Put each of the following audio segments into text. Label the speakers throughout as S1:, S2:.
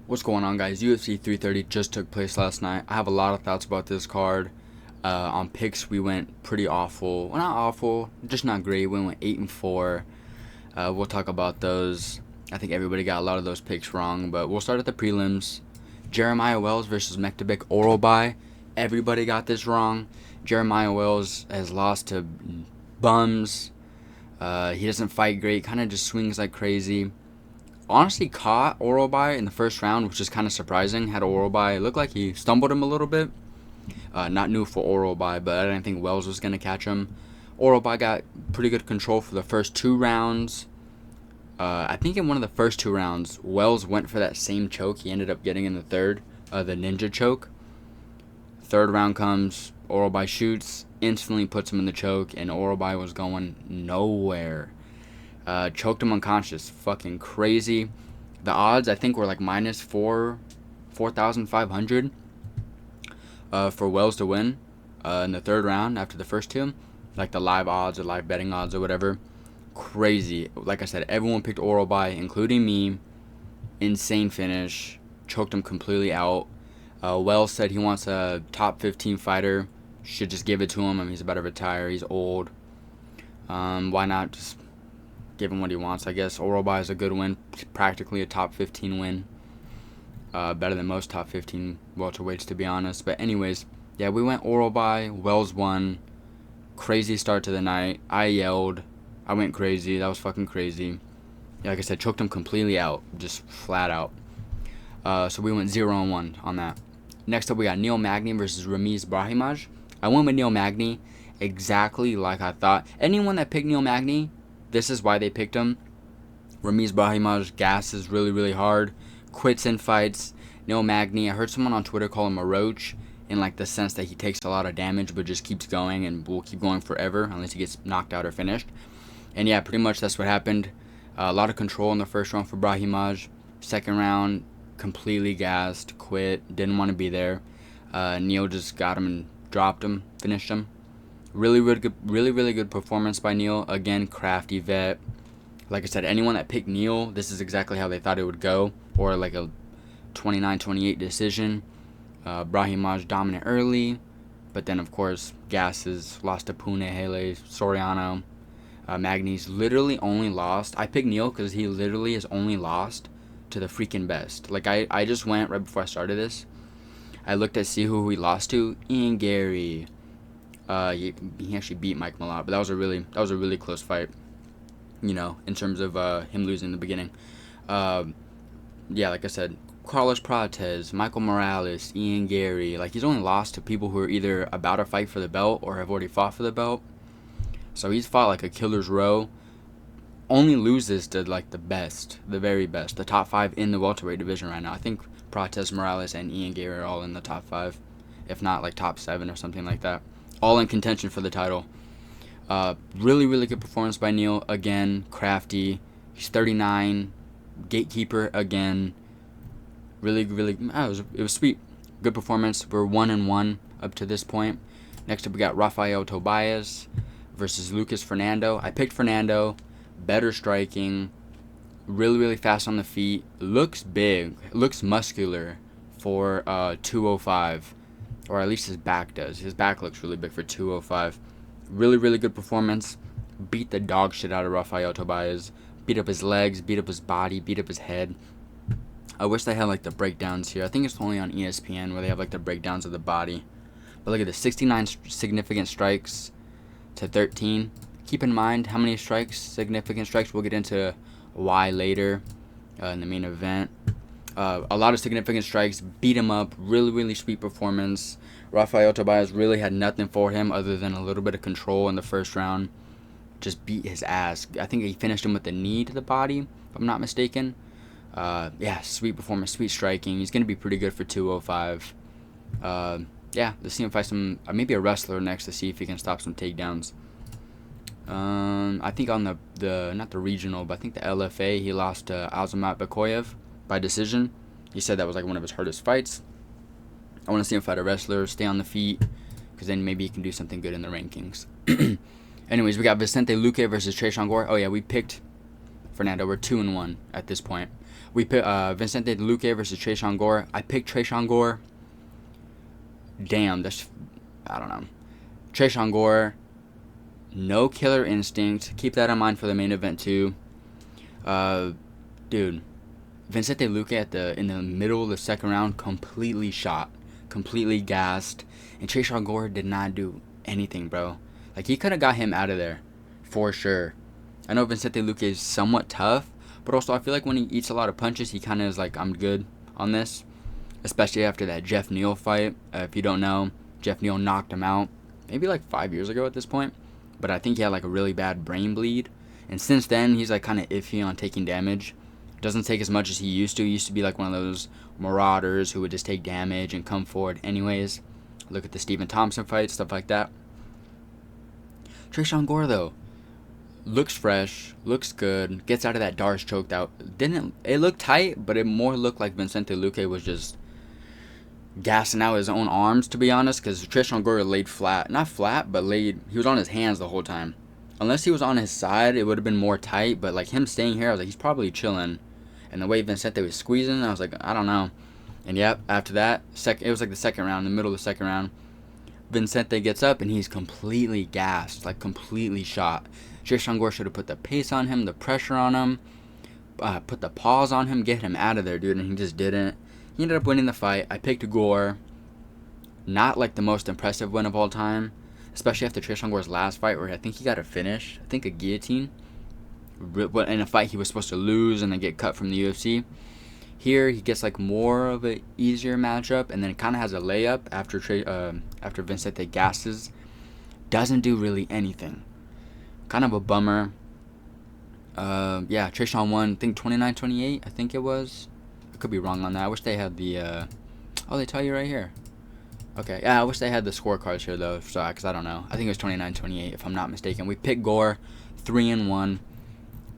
S1: What's going on, guys? UFC 330 just took place last night. I have a lot of thoughts about this card. On picks, we went pretty awful. Well, not awful, just not great. We went 8-4. We'll talk about those. I think everybody got a lot of those picks wrong, but we'll start at the prelims. Jeremiah Wells versus Mektabek Orolbai. Everybody got this wrong. Jeremiah Wells has lost to bums. He doesn't fight great. Kind of just swings like crazy. Honestly caught Orolbai in the first round, which is kind of surprising. Had Orolbai look like he stumbled him a little bit. Not new for Orolbai, but I didn't think Wells was going to catch him. Orolbai got pretty good control for the first 2 rounds. I think in one of the first 2 rounds, Wells went for that same choke he ended up getting in the third, the ninja choke. Third round comes, Orolbai shoots, instantly puts him in the choke, and Orolbai was going nowhere. Choked him unconscious. Fucking crazy. The odds, I think, were like minus 4,500 for Wells to win in the third round after the first 2. Like the live odds or live betting odds or whatever. Crazy. Like I said, everyone picked Orolbai, including me. Insane finish. Choked him completely out. Wells said he wants a top 15 fighter. Should just give it to him. I mean, he's about to retire. He's old. Why not just give him what he wants, I guess. Orolbai is a good win, practically a top 15 win. Better than most top 15 welterweights, to be honest. But anyways, yeah, we went Orolbai. Wells won. Crazy start to the night. I yelled. I went crazy. That was fucking crazy. Yeah, like I said, choked him completely out, just flat out. So we went 0-1 on that. Next up, we got Neil Magny versus Ramiz Brahimaj. I went with Neil Magny exactly like I thought. Anyone that picked Neil Magny, this is why they picked him. Ramiz Brahimaj gasses really, really hard. Quits in fights. Neil Magny, I heard someone on Twitter call him a roach, in like the sense that he takes a lot of damage but just keeps going and will keep going forever unless he gets knocked out or finished. And yeah, pretty much that's what happened. A lot of control in the first round for Brahimaj. Second round, completely gassed, quit, didn't want to be there. Neil just got him and dropped him, finished him. Really, really good performance by Neil. Again, crafty vet. Like I said, anyone that picked Neil, this is exactly how they thought it would go. Or like a 29-28 decision. Brahimaj dominant early. But then, of course, gasses. Lost to Pune, Hele, Soriano. Magny's literally only lost. I picked Neil because he literally has only lost to the freaking best. Like, I just went right before I started this. I looked to see who he lost to. Ian Garry. He actually beat Mike Malott, but that was a really close fight. You know, in terms of him losing in the beginning. Yeah, like I said, Carlos Prates, Michael Morales, Ian Garry. Like, he's only lost to people who are either about to fight for the belt or have already fought for the belt. So he's fought like a killer's row. Only loses to like the best, the very best, the top 5 in the welterweight division right now. I think Prates, Morales, and Ian Garry are all in the top 5, if not like top 7 or something like that. All in contention for the title. Really good performance by Neil. Again, crafty. He's 39. Gatekeeper again. It was sweet. Good performance. We're 1-1 up to this point. Next up, we got Rafael Tobias versus Lucas Fernando. I picked Fernando. Better striking. Really fast on the feet. Looks big. Looks muscular for 205. Or at least his back does. His back looks really big for 205. Really good performance. Beat the dog shit out of Rafael Tobias. Beat up his legs, beat up his body, beat up his head. I wish they had like the breakdowns here. I think it's only on ESPN where they have like the breakdowns of the body. But look at this, 69 significant strikes to 13. Keep in mind how many significant strikes. We'll get into why later in the main event. A lot of significant strikes, beat him up, really sweet performance. Rafael Tobias really had nothing for him other than a little bit of control in the first round. Just beat his ass. I think he finished him with a knee to the body, if I'm not mistaken. Yeah, sweet performance, sweet striking. He's going to be pretty good for 205. Yeah, let's see him fight some, maybe a wrestler next to see if he can stop some takedowns. I think on the not the regional, but I think the LFA, he lost to Azamat Bakoyev by decision. He said that was like one of his hardest fights. I want to see him fight a wrestler, stay on the feet, because then maybe he can do something good in the rankings. Anyways, we got Vicente Luque versus Tresean Gore. Oh yeah, we picked Fernando. We're 2-1 at this point. We pick Vincente Luque versus Tresean Gore. I picked Tresean Gore. Damn, I don't know. Tresean Gore, no killer instinct. Keep that in mind for the main event too. Dude, Vincente Luque in the middle of the second round completely shot, completely gassed, and Tresean Gore did not do anything, bro. Like, he could have got him out of there for sure. I know Vincente Luque is somewhat tough, but also I feel like when he eats a lot of punches, he kind of is like, I'm good on this. Especially after that Jeff Neal fight. If you don't know, Jeff Neal knocked him out maybe like 5 years ago at this point. But I think he had like a really bad brain bleed. And since then, he's like kind of iffy on taking damage. Doesn't take as much as he used to. He used to be like one of those marauders who would just take damage and come forward anyways. Look at the Stephen Thompson fight, stuff like that. Tresean Gore, though, looks fresh, looks good, gets out of that Darce choked out. It looked tight, but it more looked like Vincente Luque was just gassing out his own arms, to be honest, because Tresean Gore laid flat. Not flat, but he was on his hands the whole time. Unless he was on his side, it would have been more tight, but like him staying here, I was like, he's probably chilling. And the way Vincente was squeezing, I was like, I don't know. And yep, after that, it was like the second round, the middle of the second round, Vincente gets up and he's completely gassed, like completely shot. Tresean Gore should have put the pace on him, the pressure on him, put the pause on him, get him out of there, dude, and he just didn't. He ended up winning the fight. I picked Gore. Not like the most impressive win of all time, especially after Tresean Gore's last fight where I think he got a finish. I think a guillotine. In a fight he was supposed to lose and then get cut from the UFC. Here he gets like more of an easier matchup and then kind of has a layup after Vincente gasses. Doesn't do really anything. Kind of a bummer. Yeah, Tresean won, I think 29-28, I think it was. I could be wrong on that. I wish they had the, they tell you right here. Okay, yeah, I wish they had the scorecards here, though, because I don't know. I think it was 29-28, if I'm not mistaken. We picked Gore, 3-1.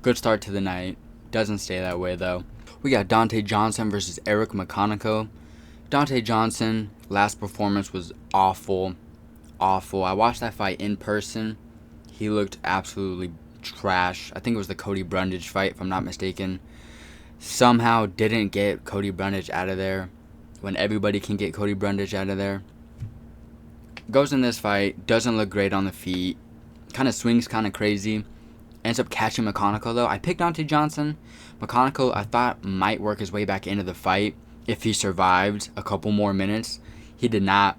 S1: Good start to the night. Doesn't stay that way, though. We got Dante Johnson versus Eric McConaughey. Dante Johnson, last performance was awful. Awful. I watched that fight in person. He looked absolutely trash. I think it was the Cody Brundage fight, if I'm not mistaken. Somehow didn't get Cody Brundage out of there when everybody can get Cody Brundage out of there. Goes in this fight, doesn't look great on the feet. Kind of swings kind of crazy. Ends up catching McConaughey, though. I picked Dante Johnson. McConaughey, I thought, might work his way back into the fight if he survived a couple more minutes. He did not.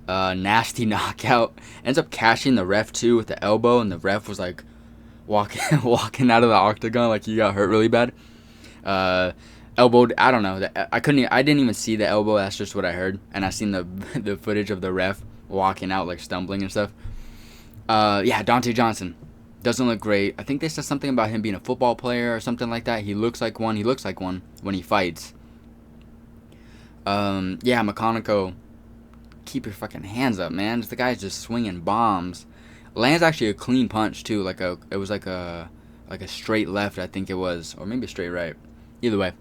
S1: Nasty knockout. Ends up catching the ref, too, with the elbow, and the ref was, like, walking out of the octagon like he got hurt really bad. Elbowed, I don't know. I didn't even see the elbow. That's just what I heard. And I seen the footage of the ref walking out, like, stumbling and stuff. Yeah, Dante Johnson. Doesn't look great. I think they said something about him being a football player or something like that. He looks like one. He looks like one when he fights. Yeah, McConaughey, keep your fucking hands up, man. The guy's just swinging bombs. Lands actually a clean punch too. It was like a straight left, I think it was, or maybe a straight right. Either way,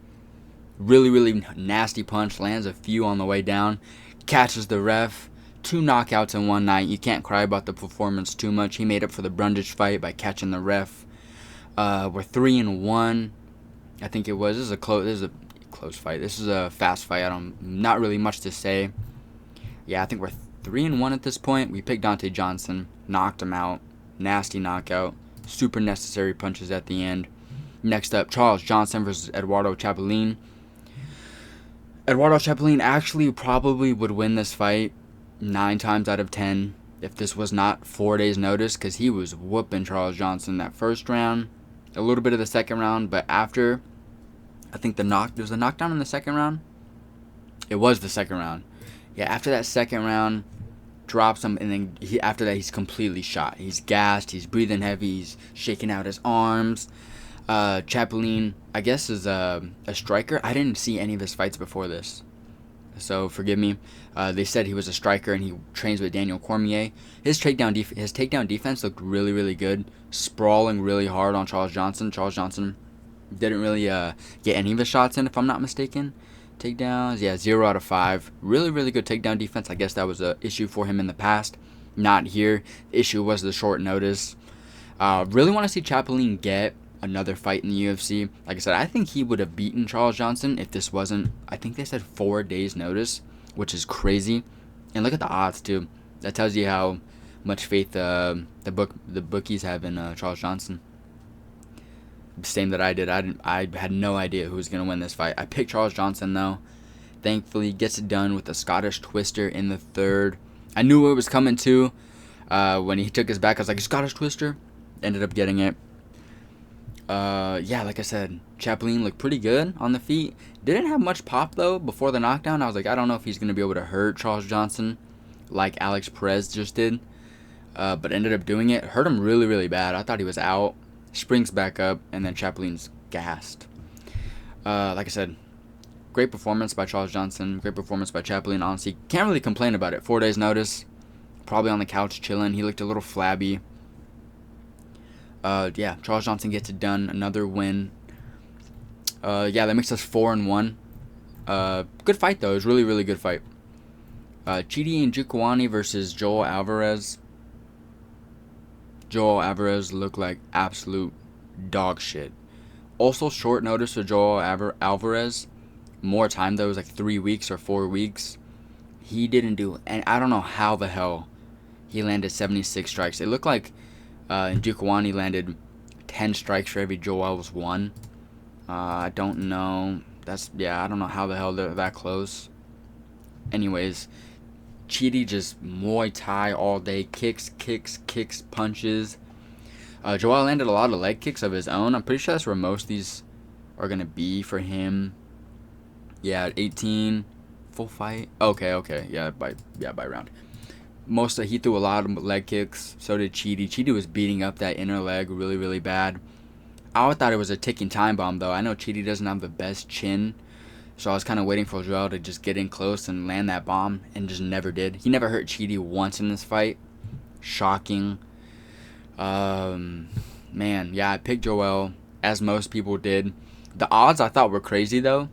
S1: really, really nasty punch. Lands a few on the way down. Catches the ref. 2 knockouts in one night. You can't cry about the performance too much. He made up for the Brundage fight by catching the ref. We're 3-1. I think it was. This is a close fight. This is a fast fight. Not really much to say. Yeah, I think we're 3-1 at this point. We picked Dante Johnson, knocked him out. Nasty knockout. Super necessary punches at the end. Next up, Charles Johnson versus Eduardo Chapelin. Eduardo Chapelin actually probably would win this fight 9 times out of 10 if this was not 4 days notice, because he was whooping Charles Johnson that first round, a little bit of the second round, but after, I think there was a knockdown in the second round. It was the second round. Yeah, after that second round, drops him, and then after that he's completely shot. He's gassed, he's breathing heavy, he's shaking out his arms. Chapelin, I guess, is a striker. I didn't see any of his fights before this, so forgive me. They said he was a striker and he trains with Daniel Cormier. His takedown defense looked really, really good, sprawling really hard on Charles Johnson. Charles Johnson didn't really get any of his shots in, if I'm not mistaken. Takedowns, yeah, 0 out of 5. Really, really good takedown defense. I guess that was an issue for him in the past. Not here. The issue was the short notice. Really want to see Chapelin get another fight in the UFC. Like I said, I think he would have beaten Charles Johnson if this wasn't, I think they said 4 days notice, which is crazy. And look at the odds too. That tells you how much faith the bookies have in Charles Johnson. Same that I did. I had no idea who was gonna win this fight. I picked Charles Johnson though. Thankfully, gets it done with a Scottish Twister in the third. I knew it was coming too. When he took his back, I was like, Scottish Twister. Ended up getting it. Yeah, like I said, Chaplin looked pretty good on the feet. Didn't have much pop though before the knockdown. I was like, I don't know if he's gonna be able to hurt Charles Johnson like Alex Perez just did. But ended up doing it. Hurt him really, really bad. I thought he was out. Springs back up, and then Chaplin's gassed. Like I said, great performance by Charles Johnson. Great performance by Chaplin. Honestly, can't really complain about it. 4 days notice. Probably on the couch chilling. He looked a little flabby. Yeah, Charles Johnson gets it done. Another win. Yeah, that makes us 4-1. Good fight though. It was really, really good fight. Chidi and Njokuani versus Joel Alvarez. Joel Alvarez looked like absolute dog shit. Also, short notice for Joel Alvarez. More time though, it was like 3 weeks or 4 weeks. He didn't do, and I don't know how the hell he landed 76 strikes. It looked like Njokuani landed 10 strikes for every Joel was won. I don't know. I don't know how the hell they're that close. Anyways, Chidi just Muay Thai all day. Kicks, punches. Joel landed a lot of leg kicks of his own. I'm pretty sure that's where most of these are going to be for him. Yeah, 18. Full fight. Okay. Yeah, by round. He threw a lot of leg kicks. So did Chidi. Chidi was beating up that inner leg really, really bad. I thought it was a ticking time bomb, though. I know Chidi doesn't have the best chin. So I was kind of waiting for Joel to just get in close and land that bomb, and just never did. He never hurt Chidi once in this fight. Shocking. Man, yeah, I picked Joel, as most people did. The odds I thought were crazy, though,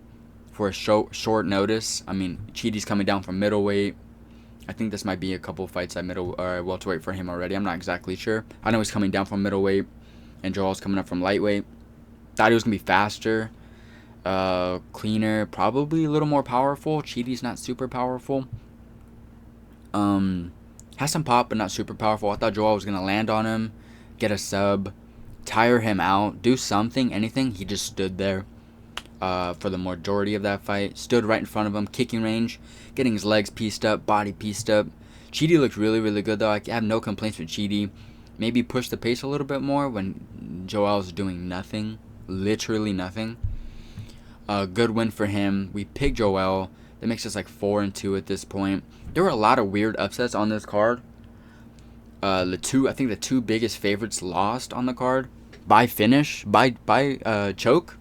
S1: for a short notice. I mean, Chidi's coming down from middleweight. I think this might be a couple fights at welterweight for him already. I'm not exactly sure. I know he's coming down from middleweight, and Joel's coming up from lightweight. Thought he was going to be faster. Cleaner, probably a little more powerful. Chidi's not super powerful. Has some pop, but not super powerful. I thought Joel was gonna land on him, get a sub, tire him out, do something, anything. He just stood there for the majority of that fight. Stood right in front of him, kicking range, getting his legs pieced up, body pieced up. Chidi looked really, really good though. I have no complaints with Chidi. Maybe push the pace a little bit more when Joel's doing nothing, literally nothing. Good win for him. We picked Joel. That makes us like 4-2 at this point. There were a lot of weird upsets on this card. I think the two biggest favorites lost on the card by finish, by choke,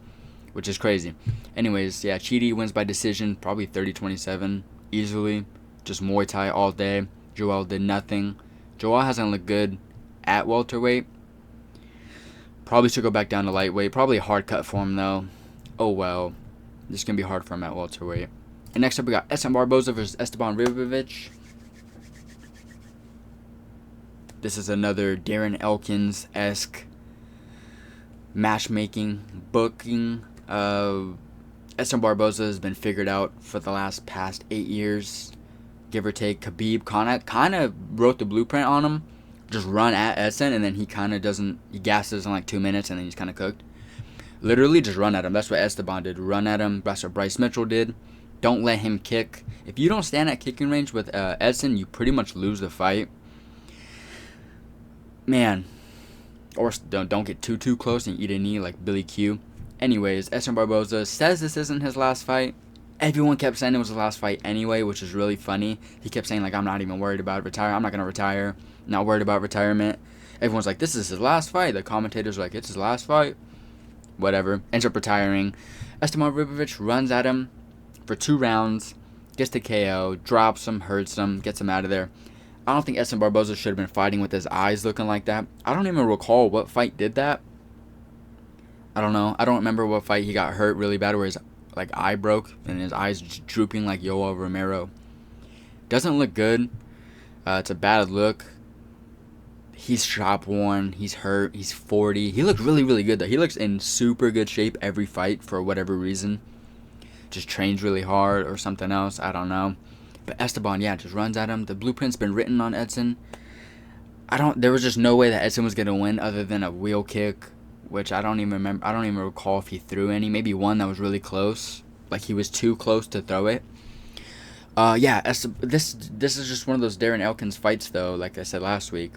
S1: which is crazy. Anyways, yeah, Chidi wins by decision, probably 30-27, easily. Just Muay Thai all day. Joel did nothing. Joel hasn't looked good at welterweight. Probably should go back down to lightweight. Probably a hard cut for him though. Oh well, this is going to be hard for him at welterweight. And next up we got Edson Barboza versus Esteban Ribovic. This is another Darren Elkins-esque matchmaking, booking. Edson Barboza has been figured out for the past 8 years, give or take. Khabib kind of wrote the blueprint on him. Just run at Edson, and then he gasses in like 2 minutes, and then he's kind of cooked. Literally just run at him. That's what Esteban did. Run at him. That's what Bryce Mitchell did. Don't let him kick. If you don't stand at kicking range with Edson, you pretty much lose the fight. Man. Or don't get too close and eat a knee like Billy Q. Anyways, Edson Barboza says this isn't his last fight. Everyone kept saying it was his last fight anyway, which is really funny. He kept saying, like, I'm not even worried about retire. I'm not going to retire. Not worried about retirement. Everyone's like, this is his last fight. The commentators are like, it's his last fight. Whatever. Ends up retiring. Esteban Ribovic runs at him for 2 rounds. Gets the KO. Drops him. Hurts him. Gets him out of there. I don't think Edson Barboza should have been fighting with his eyes looking like that. I don't even recall what fight did that. I don't know. I don't remember what fight he got hurt really bad where his eye broke and his eyes drooping like Yoel Romero. Doesn't look good. It's a bad look. He's shop worn. He's hurt. He's 40. He looked really, really good though. He looks in super good shape every fight for whatever reason. Just trains really hard or something else. I don't know. But Esteban, yeah, just runs at him. The blueprint's been written on Edson. There was just no way that Edson was gonna win other than a wheel kick, which I don't even remember. I don't even recall if he threw any. Maybe one that was really close. Like he was too close to throw it. Yeah, this is just one of those Darren Elkins fights though. Like I said last week,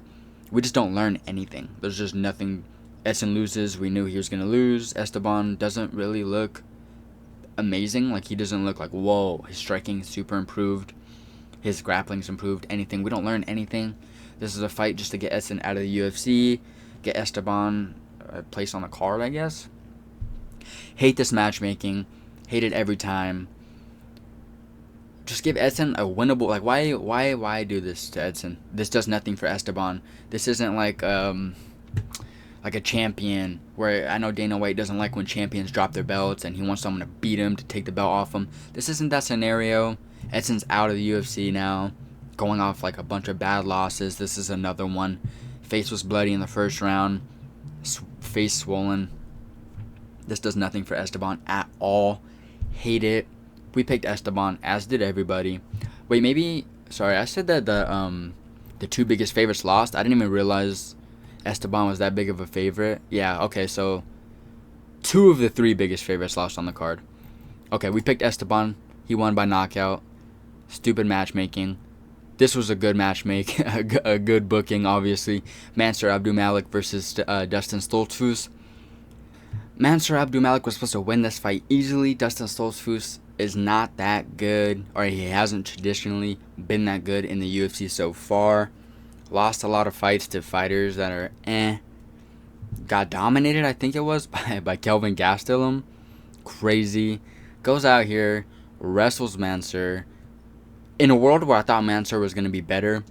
S1: we just don't learn anything. There's just nothing. Edson loses. We knew he was gonna lose. Esteban doesn't really look amazing. Like he doesn't look like whoa. His striking super improved. His grappling's improved. Anything. We don't learn anything. This is a fight just to get Edson out of the UFC, get Esteban a place on the card, I guess. Hate this matchmaking. Hate it every time. Just give Edson a winnable. Like why do this to Edson? This does nothing for Esteban. This isn't like a champion where I know Dana White doesn't like when champions drop their belts and he wants someone to beat him to take the belt off him. This isn't that scenario. Edson's out of the UFC now, going off like a bunch of bad losses. This is another one. Face was bloody in the first round. Face swollen. This does nothing for Esteban at all. Hate it. We picked Esteban, as did everybody. Wait, maybe... Sorry, I said that the two biggest favorites lost. I didn't even realize Esteban was that big of a favorite. Yeah, okay, so... 2 of the 3 biggest favorites lost on the card. Okay, we picked Esteban. He won by knockout. Stupid matchmaking. This was a good matchmake. a good booking, obviously. Mansur Abdulmalik versus Dustin Stoltzfus. Mansur Abdulmalik was supposed to win this fight easily. Dustin Stoltzfus is not that good, or he hasn't traditionally been that good in the UFC so far. Lost a lot of fights to fighters that are Got dominated, I think it was, by Kelvin Gastelum. Crazy. Goes out here, wrestles Mansur. In a world where I thought Mansur was going to be better,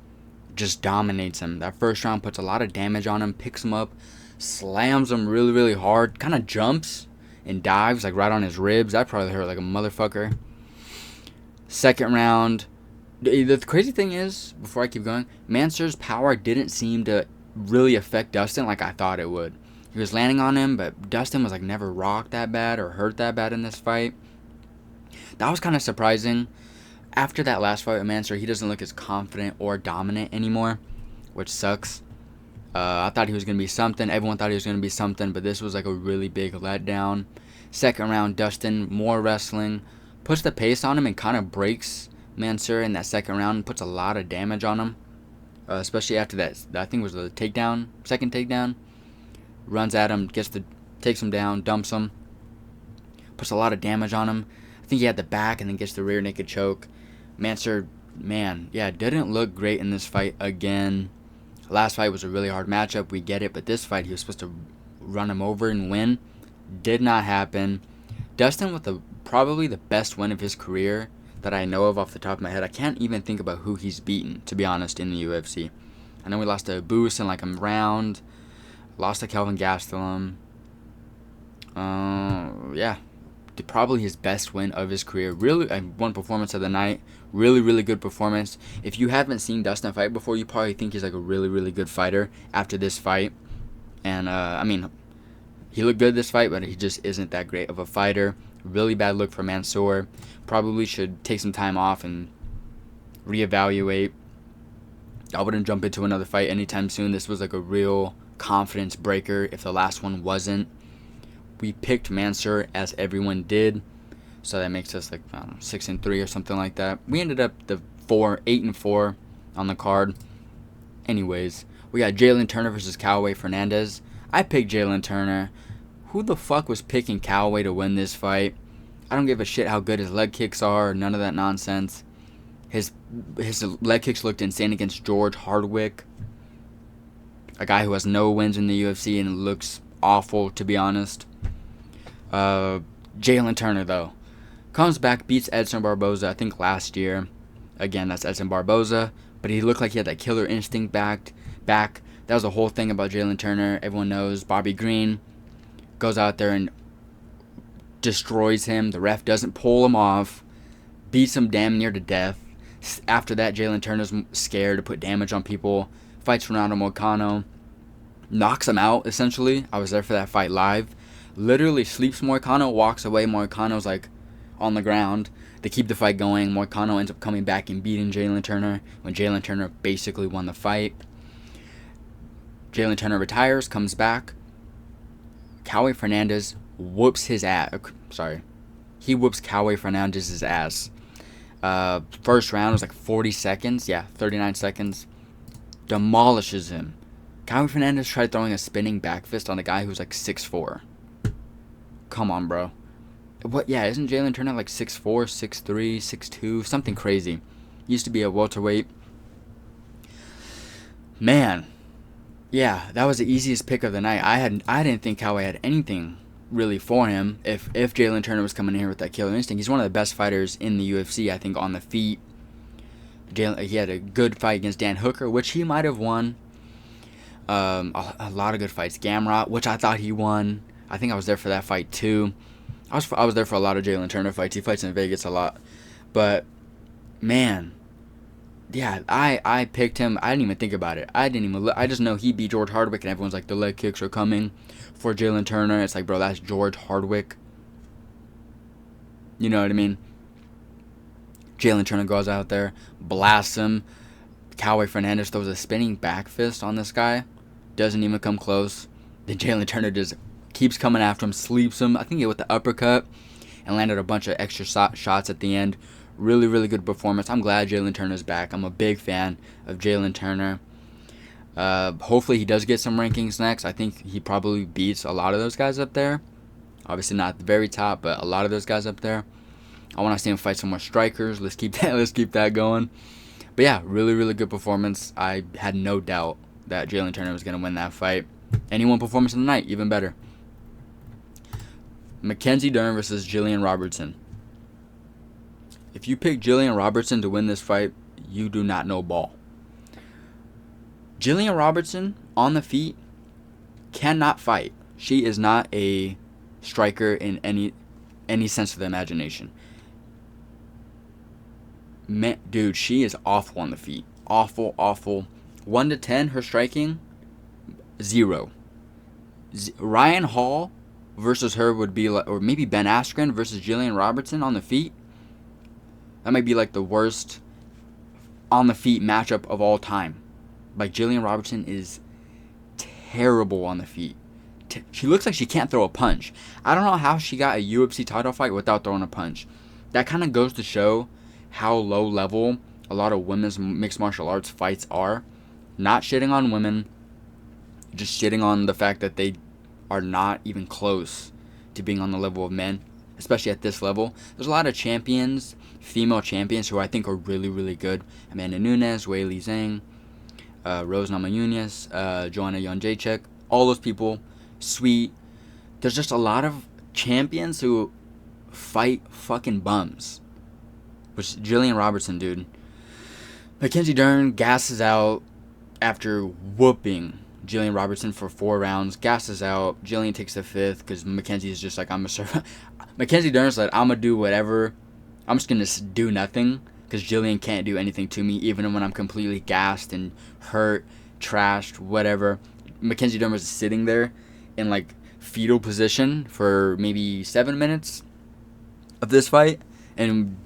S1: just dominates him. That first round puts a lot of damage on him, picks him up, slams him really, really hard, kind of jumps and dives like right on his ribs. That probably hurt like a motherfucker. Second round, the crazy thing is, before I keep going, Mansur's power didn't seem to really affect Dustin like I thought it would. He was landing on him, but Dustin was like never rocked that bad or hurt that bad in this fight. That was kind of surprising. After that last fight with Mansur, he doesn't look as confident or dominant anymore, which sucks. I thought he was going to be something. Everyone thought he was going to be something, but this was like a really big letdown. Second round, Dustin, more wrestling. Puts the pace on him and kind of breaks Mansur in that second round. Puts a lot of damage on him, especially after that, I think it was the takedown, second takedown. Runs at him, takes him down, dumps him. Puts a lot of damage on him. I think he had the back and then gets the rear naked choke. Mansur, man, yeah, didn't look great in this fight again. Last fight was a really hard matchup, we get it, but this fight he was supposed to run him over and win. Did not happen. Dustin with probably the best win of his career that I know of off the top of my head. I can't even think about who he's beaten, to be honest, in the UFC. I know we lost to Boost in like a round. Lost to Kelvin Gastelum. Yeah. Probably his best win of his career. Really, one performance of the night. Really, really good performance. If you haven't seen Dustin fight before, you probably think he's like a really, really good fighter after this fight. And, I mean, he looked good this fight, but he just isn't that great of a fighter. Really bad look for Mansur. Probably should take some time off and reevaluate. I wouldn't jump into another fight anytime soon. This was like a real confidence breaker if the last one wasn't. We picked Mansur as everyone did, so that makes us like 6-3 or something like that. We ended up 8-4 on the card. Anyways, we got Jalen Turner versus Callaway Fernandez. I picked Jalen Turner. Who the fuck was picking Callaway to win this fight? I don't give a shit how good his leg kicks are or none of that nonsense. His leg kicks looked insane against George Hardwick, a guy who has no wins in the UFC and looks awful, to be honest. Jalen Turner, though, comes back, beats Edson Barboza, I think last year. Again, that's Edson Barboza, but he looked like he had that killer instinct back. That was the whole thing about Jalen Turner. Everyone knows Bobby Green goes out there and destroys him. The ref doesn't pull him off, beats him damn near to death. After that, Jalen Turner's scared to put damage on people. fights Ronaldo Moicano, knocks him out, essentially. I was there for that fight live. Literally sleeps Moicano, walks away. Moicano's like on the ground. They keep the fight going. Moicano ends up coming back and beating Jalen Turner when Jalen Turner basically won the fight. Jalen Turner retires, comes back. Cowboy Fernandez whoops his ass. He whoops Cowboy Fernandez's ass. First round was like 40 seconds. Yeah, 39 seconds. Demolishes him. Cowboy Fernandez tried throwing a spinning back fist on a guy who's like 6'4". Come on, bro. What? Yeah, isn't Jalen Turner like 6'4", 6'3", 6'2", something crazy? Used to be a welterweight. Man, yeah, that was the easiest pick of the night. I didn't think Cowboy had anything really for him. If Jalen Turner was coming in here with that killer instinct, he's one of the best fighters in the UFC. I think on the feet. He had a good fight against Dan Hooker, which he might have won. A lot of good fights. Gamrot, which I thought he won. I think I was there for that fight too. I was there for a lot of Jalen Turner fights. He fights in Vegas a lot. But, man, yeah, I picked him. I didn't even think about it. I just know he beat George Hardwick, and everyone's like, the leg kicks are coming for Jalen Turner. It's like, bro, that's George Hardwick. You know what I mean? Jalen Turner goes out there, blasts him. Cowboy Fernandez throws a spinning back fist on this guy. Doesn't even come close. Then Jalen Turner just keeps coming after him, sleeps him. I think he hit with the uppercut and landed a bunch of extra shots at the end. Really, really good performance. I'm glad Jalen Turner's back. I'm a big fan of Jalen Turner. Hopefully he does get some rankings next. I think he probably beats a lot of those guys up there. Obviously not at the very top, but a lot of those guys up there. I want to see him fight some more strikers. Let's keep that going. But yeah, really, really good performance. I had no doubt that Jalen Turner was going to win that fight. And he won performance of the night, even better. Mackenzie Dern versus Jillian Robertson. If you pick Jillian Robertson to win this fight, you do not know ball. Jillian Robertson, on the feet, cannot fight. She is not a striker in any sense of the imagination. Man, dude, she is awful on the feet. Awful, awful. 1 to 10, her striking, 0. Ryan Hall versus her would be like, or maybe Ben Askren versus Jillian Robertson on the feet. That might be like the worst on the feet matchup of all time. Like, Jillian Robertson is terrible on the feet. She looks like she can't throw a punch. I don't know how she got a UFC title fight without throwing a punch. That kind of goes to show how low level a lot of women's mixed martial arts fights are. Not shitting on women, just shitting on the fact that they are not even close to being on the level of men, especially at this level. There's a lot of champions, female champions, who I think are really, really good. Amanda Nunes, Weili Zhang, Rose Namajunas, Joanna Jędrzejczyk, all those people, sweet. There's just a lot of champions who fight fucking bums. Which, Jillian Robertson, dude. Mackenzie Dern gasses out after whooping Jillian Robertson for 4 rounds. Gasses out. Jillian takes the 5th because Mackenzie is just like, I'm a serve. Mackenzie Dern's like, I'm going to do whatever. I'm just going to do nothing because Jillian can't do anything to me even when I'm completely gassed and hurt, trashed, whatever. Mackenzie Dern was sitting there in like fetal position for maybe 7 minutes of this fight, and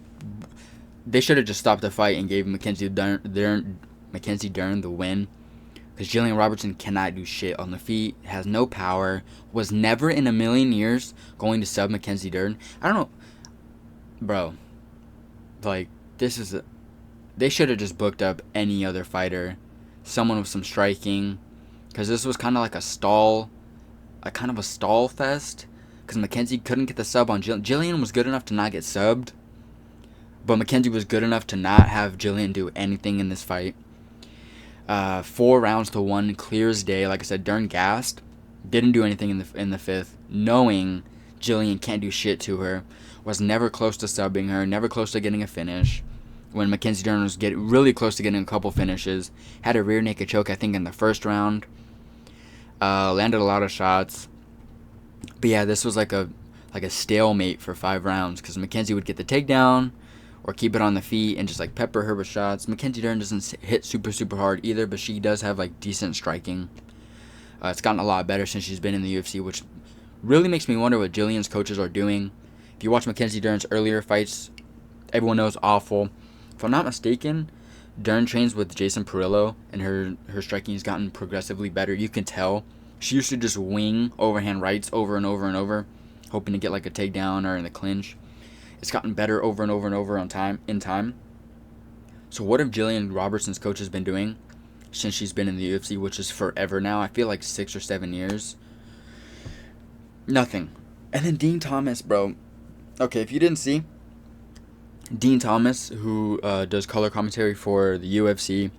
S1: they should have just stopped the fight and gave Mackenzie Dern the win. Because Jillian Robertson cannot do shit on the feet, has no power, was never in a million years going to sub Mackenzie Dern. I don't know. Bro. Like, they should have just booked up any other fighter. Someone with some striking. Because this was kind of like a stall fest. Because Mackenzie couldn't get the sub on Jillian. Jillian was good enough to not get subbed. But Mackenzie was good enough to not have Jillian do anything in this fight. 4 rounds to 1, clear as day. Like I said, Dern gassed. Didn't do anything in the 5th. Knowing Jillian can't do shit to her. Was never close to subbing her. Never close to getting a finish. When Mackenzie Dern was really close to getting a couple finishes. Had a rear naked choke, I think, in the 1st round. Landed a lot of shots. But yeah, this was like a stalemate for 5 rounds. Because Mackenzie would get the takedown. or keep it on the feet and just like pepper her with shots. Mackenzie Dern doesn't hit super hard either, but she does have like decent striking. It's gotten a lot better since she's been in the UFC, which really makes me wonder what Jillian's coaches are doing. If you watch Mackenzie Dern's earlier fights, everyone knows awful. If I'm not mistaken, Dern trains with Jason Perillo, and her striking has gotten progressively better. You can tell. She used to just wing overhand rights over and over, hoping to get like a takedown or in the clinch. It's gotten better over and over in time. So what have Jillian Robertson's coaches been doing since she's been in the UFC, which is forever now? I feel like 6 or 7 years. Nothing. And then Dean Thomas, bro. Okay, if you didn't see, Dean Thomas, who does color commentary for the UFC,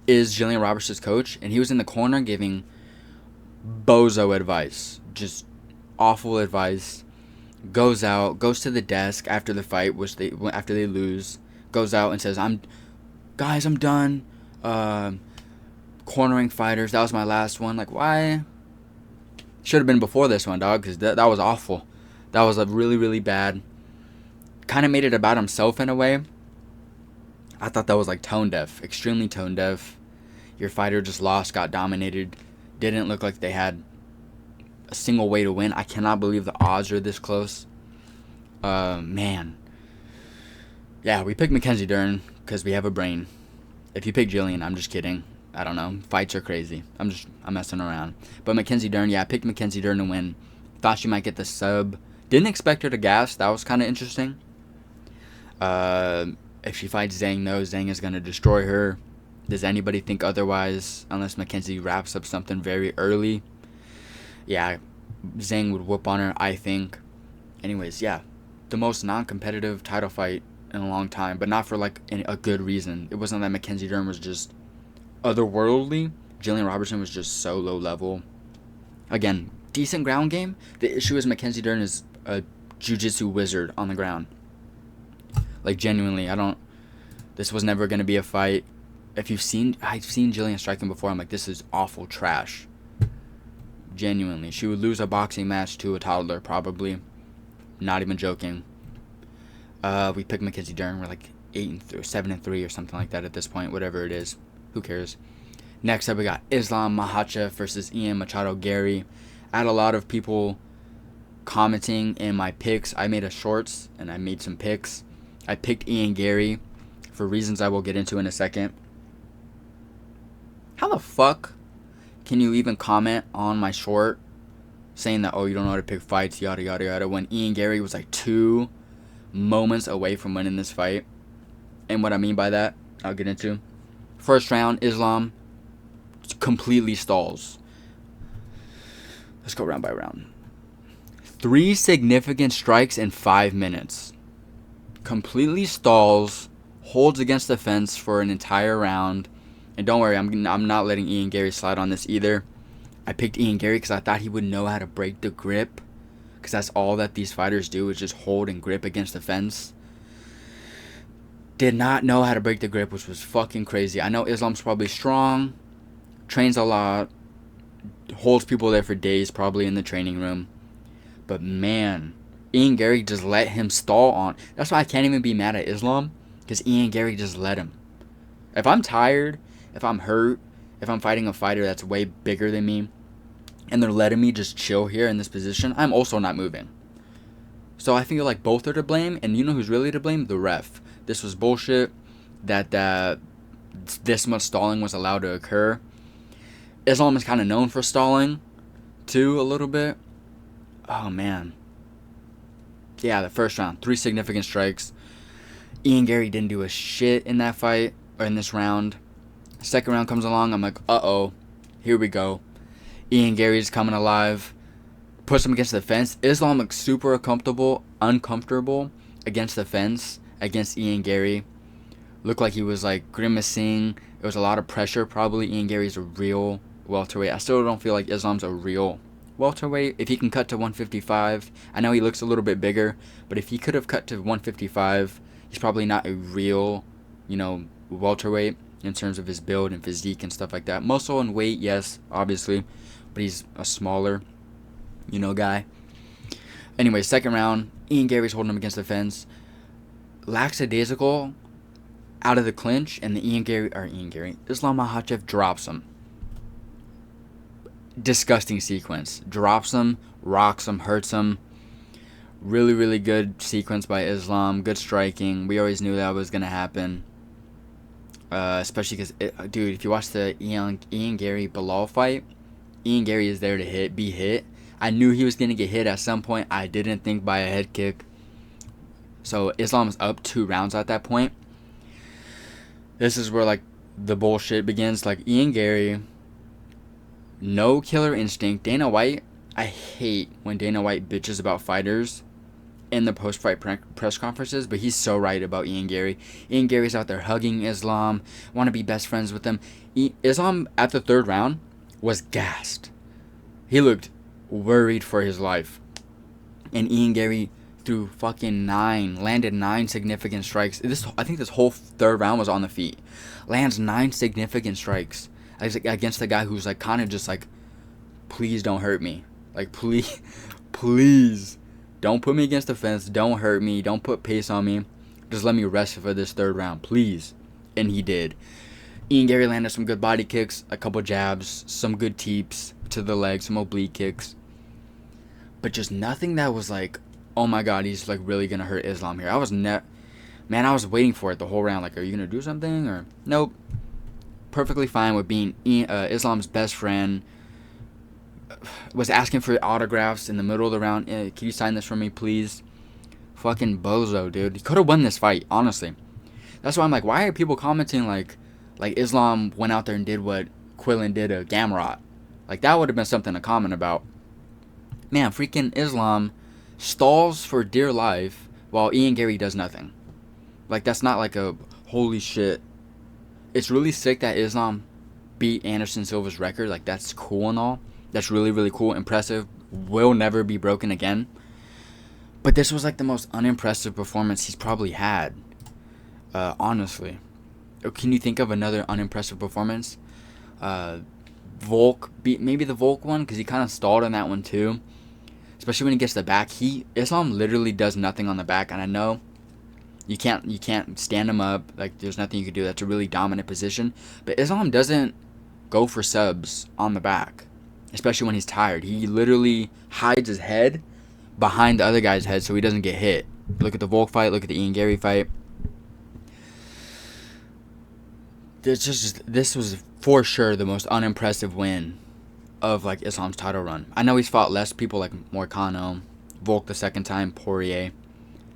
S1: is Jillian Robertson's coach, and he was in the corner giving bozo advice, just awful advice. Goes to the desk after the fight, after they lose, goes out and says, I'm done cornering fighters. That was my last one. Like, why? Should have been before this one, dog, because that was awful. That was a really bad. Kind of made it about himself in a way. I thought that was like tone deaf, extremely tone deaf. Your fighter just lost, got dominated, didn't look like they had a single way to win. I cannot believe the odds are this close. Man. Yeah, we picked Mackenzie Dern because we have a brain. If you pick Jillian, I'm just kidding. I don't know. Fights are crazy. I'm messing around. But Mackenzie Dern, yeah, I picked Mackenzie Dern to win. Thought she might get the sub. Didn't expect her to gas. That was kind of interesting. If she fights Zhang, though, Zhang is going to destroy her. Does anybody think otherwise? Unless Mackenzie wraps up something very early. Yeah, Zhang would whoop on her, I think. Anyways, yeah. The most non-competitive title fight in a long time, but not for like a good reason. It wasn't that Mackenzie Dern was just otherworldly. Jillian Robertson was just so low level. Again, decent ground game. The issue is Mackenzie Dern is a jiu-jitsu wizard on the ground. Like, genuinely, this was never going to be a fight. I've seen Jillian striking before. I'm like, this is awful trash. Genuinely. She would lose a boxing match to a toddler, probably. Not even joking. We picked Mackenzie Dern. We're like 7-3 or something like that at this point. Whatever it is. Who cares? Next up, we got Islam Makhachev versus Ian Machado Garry. I had a lot of people commenting in my picks. I made a shorts, and I made some picks. I picked Ian Garry for reasons I will get into in a second. How the fuck can you even comment on my short saying that, oh, you don't know how to pick fights, yada, yada, yada, when Ian Garry was like 2 moments away from winning this fight? And what I mean by that, I'll get into. First round, Islam completely stalls. Let's go round by round. 3 significant strikes in 5 minutes. Completely stalls, holds against the fence for an entire round. And don't worry, I'm not letting Ian Garry slide on this either. I picked Ian Garry because I thought he would know how to break the grip. Because that's all that these fighters do is just hold and grip against the fence. Did not know how to break the grip, which was fucking crazy. I know Islam's probably strong, trains a lot, holds people there for days probably in the training room. But man, Ian Garry just let him stall on. That's why I can't even be mad at Islam, because Ian Garry just let him. If I'm tired, if I'm hurt, if I'm fighting a fighter that's way bigger than me, and they're letting me just chill here in this position, I'm also not moving. So I feel like both are to blame, and you know who's really to blame? The ref. This was bullshit that this much stalling was allowed to occur. Islam is kind of known for stalling, too, a little bit. Oh, man. Yeah, the first round, 3 significant strikes. Ian Garry didn't do a shit in that fight, or in this round. Second round comes along, I'm like, uh-oh, here we go. Ian Garry's coming alive. Puts him against the fence. Islam looks super uncomfortable against the fence, against Ian Garry. Looked like he was like grimacing. There was a lot of pressure. Probably Ian Garry's a real welterweight. I still don't feel like Islam's a real welterweight. If he can cut to 155, I know he looks a little bit bigger, but if he could have cut to 155, he's probably not a real, welterweight in terms of his build and physique and stuff like that. Muscle and weight, yes, obviously, but he's a smaller, guy. Anyway, second round, Ian Garry's holding him against the fence. lackadaisical out of the clinch, and the Islam Makhachev drops him. Disgusting sequence. Drops him, rocks him, hurts him. Really, really good sequence by Islam. Good striking. We always knew that was going to happen. Especially because, dude, if you watch the Ian Garry Bilal fight, Ian Garry is there to be hit. I knew he was going to get hit at some point. I didn't think by a head kick. So Islam's up 2 rounds at that point. This is where, like, the bullshit begins. Like, Ian Garry, no killer instinct. Dana White, I hate when Dana White bitches about fighters in the post-fight press conferences, but he's so right about Ian Garry. Ian Garry's out there hugging Islam, want to be best friends with him. Islam, at the 3rd round, was gassed. He looked worried for his life. And Ian Garry threw fucking 9, landed 9 significant strikes. I think this whole 3rd round was on the feet. Lands 9 significant strikes against the guy who's like kind of just like, please don't hurt me. Like, please don't put me against the fence. Don't hurt me. Don't put pace on me. Just let me rest for this 3rd round, please. And he did. Ian Garry landed some good body kicks, a couple jabs, some good teeps to the leg, some oblique kicks. But just nothing that was like, oh my god, he's like really gonna hurt Islam here. I was waiting for it the whole round. Like, are you gonna do something or nope? Perfectly fine with being Islam's best friend. Was asking for autographs in the middle of the round. Can you sign this for me, please? Fucking bozo, dude. He could have won this fight, honestly. That's why I'm like, why are people commenting like Islam went out there and did what Quillen did to Gamrot? Like, that would have been something to comment about. Man, freaking Islam stalls for dear life while Ian Garry does nothing. Like, that's not like a holy shit. It's really sick that Islam beat Anderson Silva's record. Like, that's cool and all. That's really, really cool, impressive, will never be broken again. But this was like the most unimpressive performance he's probably had, honestly. Can you think of another unimpressive performance? Volk, maybe the Volk one, because he kind of stalled on that one too. Especially when he gets the back. Islam literally does nothing on the back, and I know you can't stand him up. Like, there's nothing you can do. That's a really dominant position. But Islam doesn't go for subs on the back. Especially when he's tired. He literally hides his head behind the other guy's head so he doesn't get hit. Look at the Volk fight. Look at the Ian Garry fight. This was for sure the most unimpressive win of like Islam's title run. I know he's fought less people like Moicano, Volk the 2nd time, Poirier.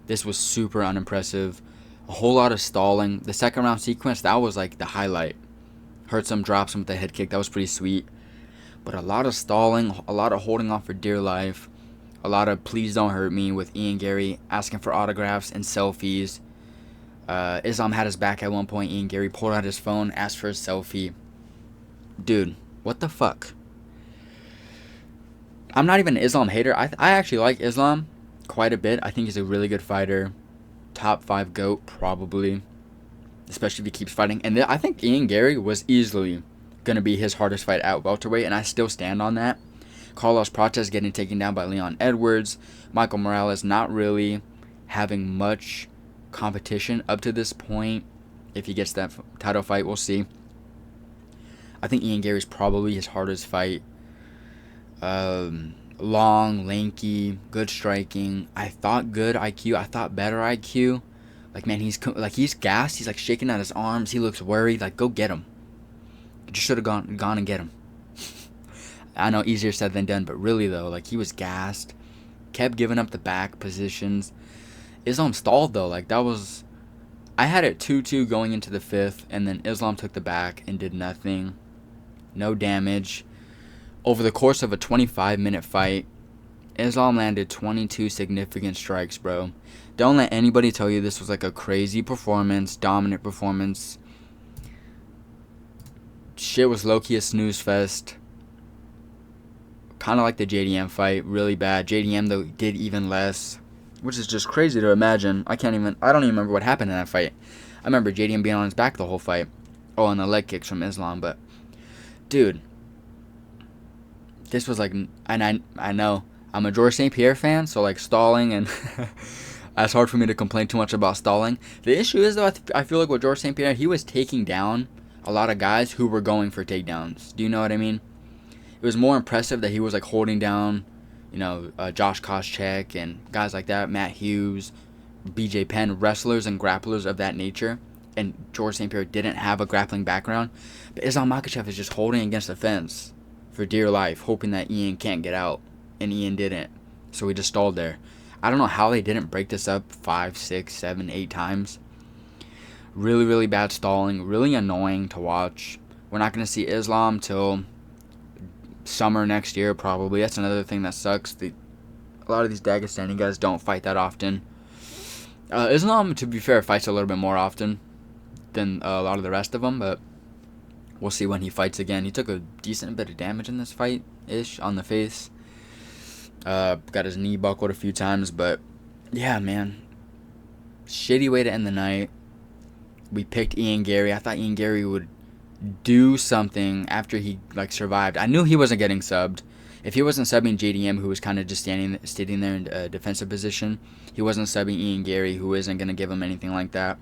S1: This was super unimpressive. A whole lot of stalling. The 2nd round sequence, that was like the highlight. Hurt some, drops him with the head kick. That was pretty sweet. But a lot of stalling, a lot of holding on for dear life, a lot of please don't hurt me with Ian Garry asking for autographs and selfies. Islam had his back at one point. Ian Garry pulled out his phone, asked for a selfie. Dude, what the fuck? I'm not even an Islam hater. I actually like Islam quite a bit. I think he's a really good fighter. Top 5 GOAT, probably. Especially if he keeps fighting. And I think Ian Garry was easily going to be his hardest fight at welterweight, and I still stand on that. Carlos Prates getting taken down by Leon Edwards. Michael Morales not really having much competition up to this point. If he gets that title fight, we'll see. I think Ian Garry's probably his hardest fight. Long, lanky, good striking. I thought good IQ. I thought better IQ. Like, man, he's gassed. He's like shaking out his arms. He looks worried. Like, go get him. You just should have gone and get him. I know, easier said than done, but really though, like, he was gassed. Kept giving up the back positions. Islam stalled though. Like, that was, I had it 2-2 going into the 5th, and then Islam took the back and did nothing. No damage. Over the course of a 25-minute fight, Islam landed 22 significant strikes, bro. Don't let anybody tell you this was like a crazy performance, dominant performance. Shit was low-key a snooze fest. Kind of like the JDM fight, really bad. JDM, though, did even less, which is just crazy to imagine. I don't even remember what happened in that fight. I remember JDM being on his back the whole fight. Oh, and the leg kicks from Islam, but, dude, this was like, and I know, I'm a Georges St. Pierre fan, so like stalling and It's hard for me to complain too much about stalling. The issue is, though, I feel like with George St. Pierre, he was taking down a lot of guys who were going for takedowns. Do you know what I mean? It was more impressive that he was like holding down, Josh Koscheck and guys like that, Matt Hughes, BJ Penn, wrestlers and grapplers of that nature. And George St. Pierre didn't have a grappling background. But Islam Makhachev is just holding against the fence for dear life, hoping that Ian can't get out. And Ian didn't. So he just stalled there. I don't know how they didn't break this up 5, 6, 7, 8 times. Really, really bad stalling. Really annoying to watch. We're not going to see Islam till summer next year, probably. That's another thing that sucks. A lot of these Dagestani guys don't fight that often. Islam, to be fair, fights a little bit more often than a lot of the rest of them, but we'll see when he fights again. He took a decent bit of damage in this fight-ish on the face. Got his knee buckled a few times, but yeah, man. Shitty way to end the night. We picked Ian Garry. I thought Ian Garry would do something after he survived. I knew he wasn't getting subbed. If he wasn't subbing JDM, who was kind of just sitting there in a defensive position, he wasn't subbing Ian Garry, who isn't going to give him anything like that.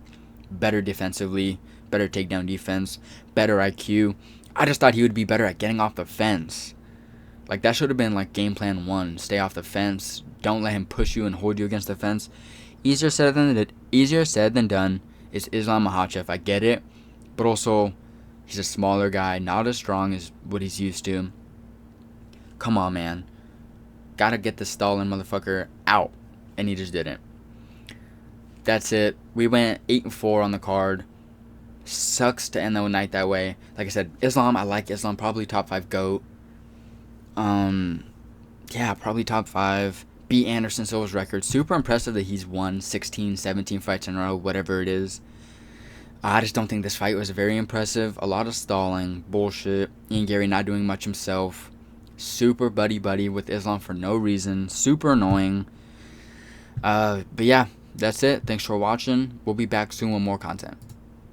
S1: Better defensively, better takedown defense, better IQ. I just thought he would be better at getting off the fence. That should have been game plan 1. Stay off the fence. Don't let him push you and hold you against the fence. Easier said than done. It's Islam Makhachev. I get it. But also, he's a smaller guy, not as strong as what he's used to. Come on, man. Gotta get the stalling motherfucker out. And he just didn't. That's it. We went 8-4 on the card. Sucks to end the night that way. Like I said, Islam, I like Islam. Probably top 5 GOAT. Yeah, probably top 5. Beat Anderson Silva's record. Super impressive that he's won 16, 17 fights in a row, whatever it is. I just don't think this fight was very impressive. A lot of stalling. Bullshit. Ian Garry not doing much himself. Super buddy-buddy with Islam for no reason. Super annoying. But yeah, that's it. Thanks for watching. We'll be back soon with more content.